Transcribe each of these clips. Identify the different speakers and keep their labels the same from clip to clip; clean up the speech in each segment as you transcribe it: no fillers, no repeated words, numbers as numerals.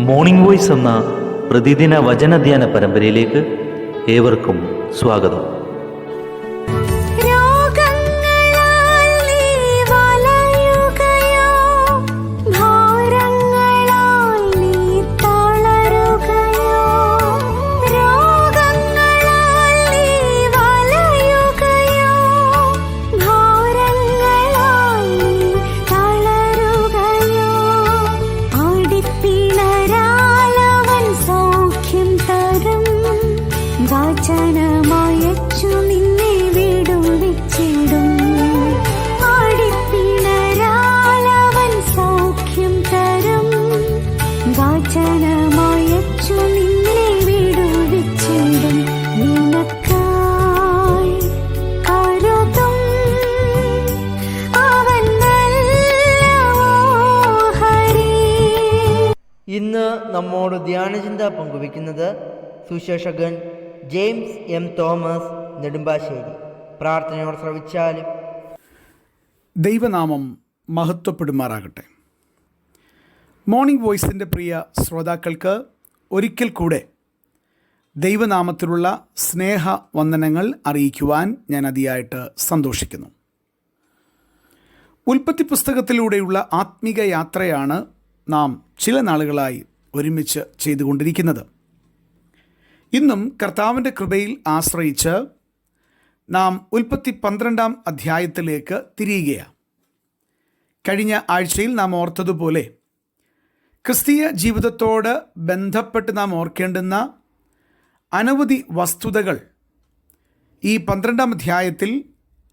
Speaker 1: Morning voice എന്ന പ്രതിദിന വചനധ്യാന പരമ്പരയിലേക്ക് ഏവർക്കും സ്വാഗതം.
Speaker 2: ഇന്ന് നമ്മോട് ധ്യാനചിന്ത പങ്കുവയ്ക്കുന്നത് സുശേഷകൻ ജെയിംസ് എം തോമസ് നെടുമ്പാശ്ശേരി. പ്രാർത്ഥനയോടെ ശ്രവിച്ചാലും.
Speaker 3: ദൈവനാമം മഹത്വപ്പെടുമാറാകട്ടെ. മോർണിംഗ് വോയിസിൻ്റെ പ്രിയ ശ്രോതാക്കൾക്ക് ഒരിക്കൽ കൂടെ ദൈവനാമത്തിലുള്ള സ്നേഹവന്ദനങ്ങൾ അറിയിക്കുവാൻ ഞാൻ അതിയായിട്ട് സന്തോഷിക്കുന്നു. ഉൽപ്പത്തി പുസ്തകത്തിലൂടെയുള്ള ആത്മീക യാത്രയാണ് നാം ചില നാളുകളായി ഒരുമിച്ച് ചെയ്തുകൊണ്ടിരിക്കുന്നത്. ഇന്നും കർത്താവിൻ്റെ കൃപയിൽ ആശ്രയിച്ച് നാം ഉൽപ്പത്തി 12-ാം അധ്യായത്തിലേക്ക് തിരിയുകയാണ്. കഴിഞ്ഞ ആഴ്ചയിൽ നാം ഓർത്തതുപോലെ ക്രിസ്തീയ ജീവിതത്തോട് ബന്ധപ്പെട്ട് നാം ഓർക്കേണ്ടുന്ന അനവധി വസ്തുതകൾ ഈ 12-ാം അധ്യായത്തിൽ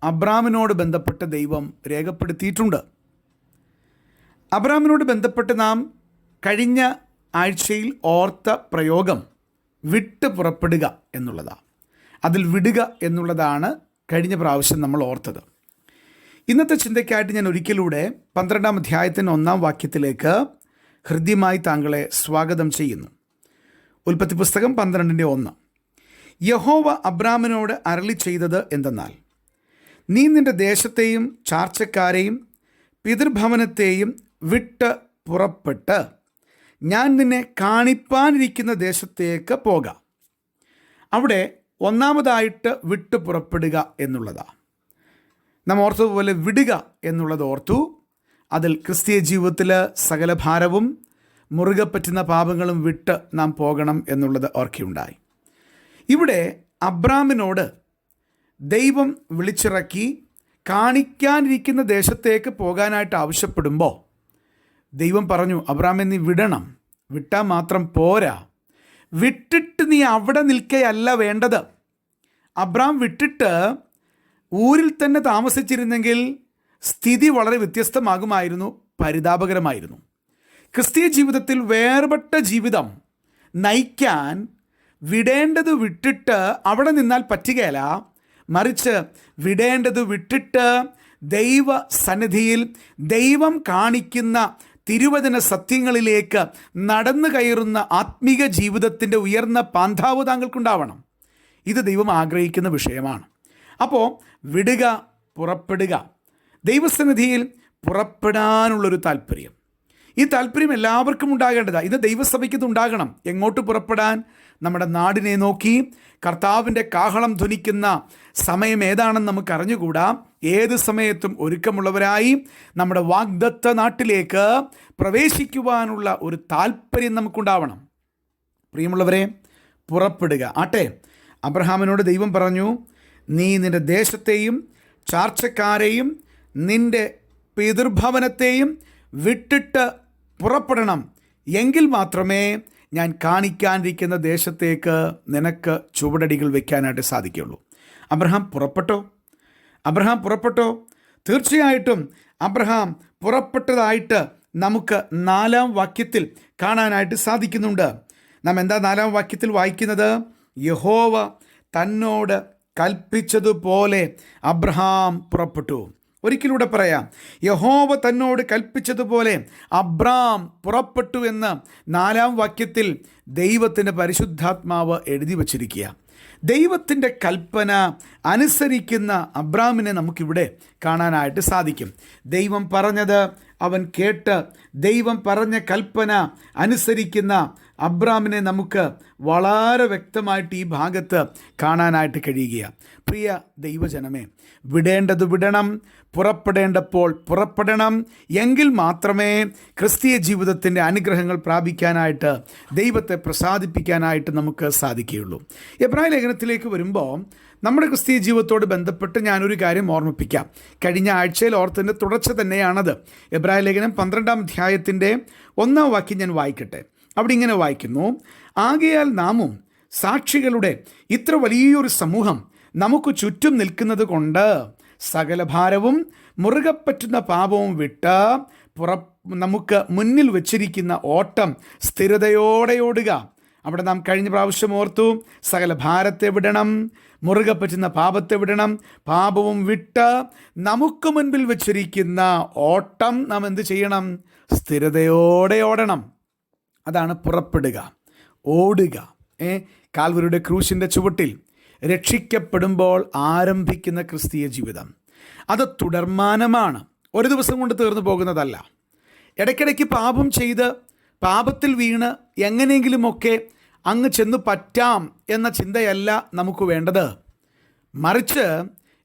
Speaker 3: അബ്രാമിനോട് ബന്ധപ്പെട്ട് ദൈവം രേഖപ്പെടുത്തിയിട്ടുണ്ട്. അബ്രാമിനോട് ബന്ധപ്പെട്ട് നാം കഴിഞ്ഞ ആഴ്ചയിൽ ഓർത്ത പ്രയോഗം വിട്ട് പുറപ്പെടുക എന്നുള്ളതാണ്. അതിൽ വിടുക എന്നുള്ളതാണ് കഴിഞ്ഞ പ്രാവശ്യം നമ്മൾ ഓർത്തത്. ഇന്നത്തെ ചിന്തയ്ക്കായിട്ട് ഞാൻ ഒരിക്കലൂടെ 12-ാം അധ്യായത്തിൻ്റെ 1-ാം വാക്യത്തിലേക്ക് ഹൃദ്യമായി താങ്കളെ സ്വാഗതം ചെയ്യുന്നു. ഉൽപ്പത്തി പുസ്തകം 12-1. യഹോവ അബ്രാമിനോട് അരുളി ചെയ്തത് എന്തെന്നാൽ, നീ നിൻ്റെ ദേശത്തെയും ചാർച്ചക്കാരെയും പിതൃഭവനത്തെയും വിട്ട് പുറപ്പെട്ട് ഞാൻ നിന്നെ കാണിപ്പാനിരിക്കുന്ന ദേശത്തേക്ക് പോകാം. അവിടെ ഒന്നാമതായിട്ട് വിട്ടു പുറപ്പെടുക എന്നുള്ളതാണ്. നാം ഓർത്തതുപോലെ വിടുക എന്നുള്ളത് ഓർത്തു. അതിൽ ക്രിസ്തീയ ജീവിതത്തിൽ സകല ഭാരവും മുറുകെ പറ്റുന്ന പാപങ്ങളും വിട്ട് നാം പോകണം എന്നുള്ളത് ഓർക്കുകയുണ്ടായി. ഇവിടെ അബ്രാമിനോട് ദൈവം വിളിച്ചിറക്കി കാണിക്കാനിരിക്കുന്ന ദേശത്തേക്ക് പോകാനായിട്ട് ആവശ്യപ്പെടുമ്പോൾ ദൈവം പറഞ്ഞു, അബ്രാമേ നീ വിടണം. വിട്ടാൽ മാത്രം പോരാ, വിട്ടിട്ട് നീ അവിടെ നിൽക്കുകയല്ല വേണ്ടത്. അബ്രാം വിട്ടിട്ട് ഊരിൽ തന്നെ താമസിച്ചിരുന്നെങ്കിൽ സ്ഥിതി വളരെ വ്യത്യസ്തമാകുമായിരുന്നു, പരിതാപകരമായിരുന്നു. ക്രിസ്തീയ ജീവിതത്തിൽ വേർപെട്ട ജീവിതം നയിക്കാൻ വിടേണ്ടത് വിട്ടിട്ട് അവിടെ നിന്നാൽ പറ്റുകയില്ല. മറിച്ച് വിടേണ്ടത് വിട്ടിട്ട് ദൈവ സന്നിധിയിൽ ദൈവം കാണിക്കുന്ന തിരുവചന സത്യങ്ങളിലേക്ക് നടന്നു കയറുന്ന ആത്മീക ജീവിതത്തിൻ്റെ ഉയർന്ന പാന്താവ് താങ്കൾക്കുണ്ടാവണം. ഇത് ദൈവം ആഗ്രഹിക്കുന്ന വിഷയമാണ്. അപ്പോൾ വിടുക, പുറപ്പെടുക, ദൈവസന്നിധിയിൽ പുറപ്പെടാനുള്ളൊരു താല്പര്യം. ഈ താല്പര്യം എല്ലാവർക്കും ഉണ്ടാകേണ്ടതാണ്. ഇത് ദൈവസഭയ്ക്കത് ഉണ്ടാകണം. എങ്ങോട്ട് പുറപ്പെടാൻ? നമ്മുടെ നാടിനെ നോക്കി കർത്താവിൻ്റെ കാഹളം ധ്വനിക്കുന്ന സമയം ഏതാണെന്ന് നമുക്ക് അറിഞ്ഞുകൂടാ. ഏത് സമയത്തും ഒരുക്കമുള്ളവരായി നമ്മുടെ വാഗ്ദത്ത നാട്ടിലേക്ക് പ്രവേശിക്കുവാനുള്ള ഒരു താല്പര്യം നമുക്കുണ്ടാവണം. പ്രിയമുള്ളവരെ, പുറപ്പെടുക ആട്ടെ. അബ്രഹാമിനോട് ദൈവം പറഞ്ഞു, നീ നിൻ്റെ ദേശത്തെയും ചാർച്ചക്കാരെയും നിൻ്റെ പിതൃഭവനത്തെയും വിട്ടിട്ട് പുറപ്പെടണം. എങ്കിൽ മാത്രമേ ഞാൻ കാണിക്കാനിരിക്കുന്ന ദേശത്തേക്ക് നിനക്ക് ചുവടടികൾ വയ്ക്കാനായിട്ട് സാധിക്കുകയുള്ളൂ. അബ്രഹാം പുറപ്പെട്ടോ? തീർച്ചയായിട്ടും അബ്രഹാം പുറപ്പെട്ടതായിട്ട് നമുക്ക് 4-ാം വാക്യത്തിൽ കാണാനായിട്ട് സാധിക്കുന്നുണ്ട്. നാം എന്താ 4-ാം വാക്യത്തിൽ വായിക്കുന്നത്? യഹോവ തന്നോട് കൽപ്പിച്ചതുപോലെ അബ്രഹാം പുറപ്പെട്ടു. ഒരിക്കലൂടെ പറയാം, യഹോവ തന്നോട് കൽപ്പിച്ചതുപോലെ അബ്രാം പുറപ്പെട്ടു എന്ന് 4-ാം വാക്യത്തിൽ ദൈവത്തിൻ്റെ പരിശുദ്ധാത്മാവ് എഴുതി വച്ചിരിക്കുക. ദൈവത്തിൻ്റെ കൽപ്പന അനുസരിക്കുന്ന അബ്രാമിനെ നമുക്കിവിടെ കാണാനായിട്ട് സാധിക്കും. ദൈവം പറഞ്ഞത് അവൻ കേട്ട് ദൈവം പറഞ്ഞ കൽപ്പന അനുസരിക്കുന്ന അബ്രാമിനെ നമുക്ക് വളരെ വ്യക്തമായിട്ട് ഈ ഭാഗത്ത് കാണാനായിട്ട് കഴിയുകയാണ്. പ്രിയ ദൈവജനമേ, വിടേണ്ടത് വിടണം, പുറപ്പെടേണ്ടപ്പോൾ പുറപ്പെടണം. എങ്കിൽ മാത്രമേ ക്രിസ്തീയ ജീവിതത്തിൻ്റെ അനുഗ്രഹങ്ങൾ പ്രാപിക്കാനായിട്ട്, ദൈവത്തെ പ്രസാദിപ്പിക്കാനായിട്ട് നമുക്ക് സാധിക്കുകയുള്ളൂ. എബ്രായ ലേഖനത്തിലേക്ക് വരുമ്പോൾ നമ്മുടെ ക്രിസ്തീയ ജീവിതത്തോട് ബന്ധപ്പെട്ട് ഞാനൊരു കാര്യം ഓർമ്മിപ്പിക്കാം. കഴിഞ്ഞ ആഴ്ചയിൽ ഓർത്തതിൻ്റെ തുടർച്ച തന്നെയാണത്. എബ്രായ ലേഖനം 12-ാം അധ്യായത്തിൻ്റെ 1-ാം വാക്യം ഞാൻ വായിക്കട്ടെ. അവിടെ ഇങ്ങനെ വായിക്കുന്നു: ആകയാൽ നാമും സാക്ഷികളുടെ ഇത്ര വലിയൊരു സമൂഹം നമുക്ക് ചുറ്റും നിൽക്കുന്നത് കൊണ്ട് സകല ഭാരവും മുറുകെ പറ്റുന്ന പാപവും വിട്ട് നമുക്ക് മുന്നിൽ വച്ചിരിക്കുന്ന ഓട്ടം സ്ഥിരതയോടെ ഓടുക. അവിടെ നാം കഴിഞ്ഞ പ്രാവശ്യം ഓർത്തു, സകല ഭാരത്തെ വിടണം, മുറുകെ പറ്റുന്ന പാപത്തെ വിടണം, പാപവും വിട്ട് നമുക്ക് മുൻപിൽ വച്ചിരിക്കുന്ന ഓട്ടം നാം എന്ത് ചെയ്യണം? സ്ഥിരതയോടെ ഓടണം. അതാണ് പുറപ്പെടുക, ഓടുക. കാൽവരിയുടെ ക്രൂശിൻ്റെ ചുവട്ടിൽ രക്ഷിക്കപ്പെടുമ്പോൾ ആരംഭിക്കുന്ന ക്രിസ്തീയ ജീവിതം അത് തുടർമാനമാണ്. ഒരു ദിവസം കൊണ്ട് തീർന്നു പോകുന്നതല്ല. ഇടയ്ക്കിടയ്ക്ക് പാപം ചെയ്ത് പാപത്തിൽ വീണ് എങ്ങനെയെങ്കിലുമൊക്കെ അങ്ങ് ചെന്ന് പറ്റാം എന്ന ചിന്തയല്ല നമുക്ക് വേണ്ടത്. മറിച്ച്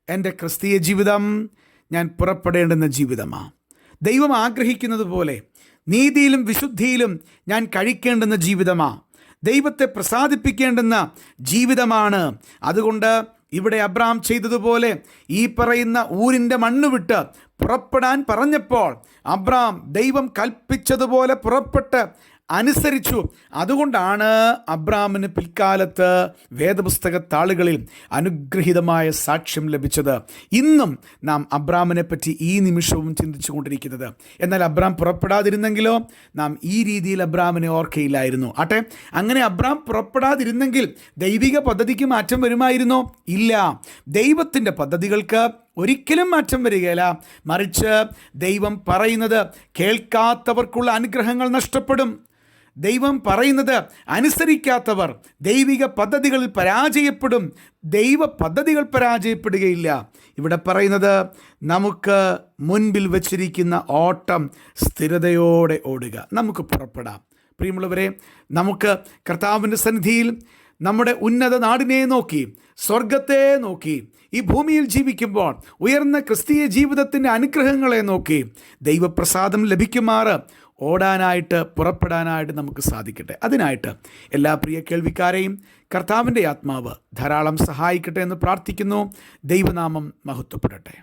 Speaker 3: എൻ്റെ ക്രിസ്തീയ ജീവിതം ഞാൻ പുറപ്പെടേണ്ടുന്ന ജീവിതമാണ്. ദൈവം ആഗ്രഹിക്കുന്നത് പോലെ നീതിയിലും വിശുദ്ധിയിലും ഞാൻ കഴിക്കേണ്ടുന്ന ജീവിതമാണ്. ദൈവത്തെ പ്രസാദിപ്പിക്കേണ്ടുന്ന ജീവിതമാണ്. അതുകൊണ്ട് ഇവിടെ അബ്രാം ചെയ്തതുപോലെ ഈ പറയുന്ന ഊരിൻ്റെ മണ്ണ് വിട്ട് പുറപ്പെടാൻ പറഞ്ഞപ്പോൾ അബ്രാം ദൈവം കൽപ്പിച്ചതുപോലെ പുറപ്പെട്ട് അനുസരിച്ചു. അതുകൊണ്ടാണ് അബ്രാമിന് പിൽക്കാലത്ത് വേദപുസ്തക താളുകളിൽ അനുഗ്രഹീതമായ സാക്ഷ്യം ലഭിച്ചത്. ഇന്നും നാം അബ്രാമിനെ പറ്റി ഈ നിമിഷവും ചിന്തിച്ചു കൊണ്ടിരിക്കുന്നത്. എന്നാൽ അബ്രാം പുറപ്പെടാതിരുന്നെങ്കിലോ നാം ഈ രീതിയിൽ അബ്രാമിനെ ഓർക്കയില്ലായിരുന്നു. ആട്ടെ, അങ്ങനെ അബ്രാം പുറപ്പെടാതിരുന്നെങ്കിൽ ദൈവിക പദ്ധതിക്ക് മാറ്റം വരുമായിരുന്നോ? ഇല്ല. ദൈവത്തിൻ്റെ പദ്ധതികൾക്ക് ഒരിക്കലും മാറ്റം വരികയില്ല. മറിച്ച് ദൈവം പറയുന്നത് കേൾക്കാത്തവർക്കുള്ള അനുഗ്രഹങ്ങൾ നഷ്ടപ്പെടും. ദൈവം പറയുന്നത് അനുസരിക്കാത്തവർ ദൈവിക പദ്ധതികളിൽ പരാജയപ്പെടും. ദൈവ പദ്ധതികൾ പരാജയപ്പെടുകയില്ല. ഇവിടെ പറയുന്നത് നമുക്ക് മുൻപിൽ വച്ചിരിക്കുന്ന ഓട്ടം സ്ഥിരതയോടെ ഓടുക. നമുക്ക് പുറപ്പെടാം. പ്രിയമുള്ളവരെ, നമുക്ക് കർത്താവിൻ്റെ സന്നിധിയിൽ നമ്മുടെ ഉന്നത നാടിനെ നോക്കി, സ്വർഗത്തെ നോക്കി, ഈ ഭൂമിയിൽ ജീവിക്കുമ്പോൾ ഉയർന്ന ക്രിസ്തീയ ജീവിതത്തിൻ്റെ അനുഗ്രഹങ്ങളെ നോക്കി ദൈവപ്രസാദം ലഭിക്കുമാറ് ഓടാനായിട്ട്, പുറപ്പെടാനായിട്ട് നമുക്ക് സാധിക്കട്ടെ. അതിനായിട്ട് എല്ലാ പ്രിയ കേൾവിക്കാരെയും കർത്താവിൻ്റെ ആത്മാവ് ധാരാളം സഹായിക്കട്ടെ എന്ന് പ്രാർത്ഥിക്കുന്നു. ദൈവനാമം മഹത്വപ്പെടട്ടെ.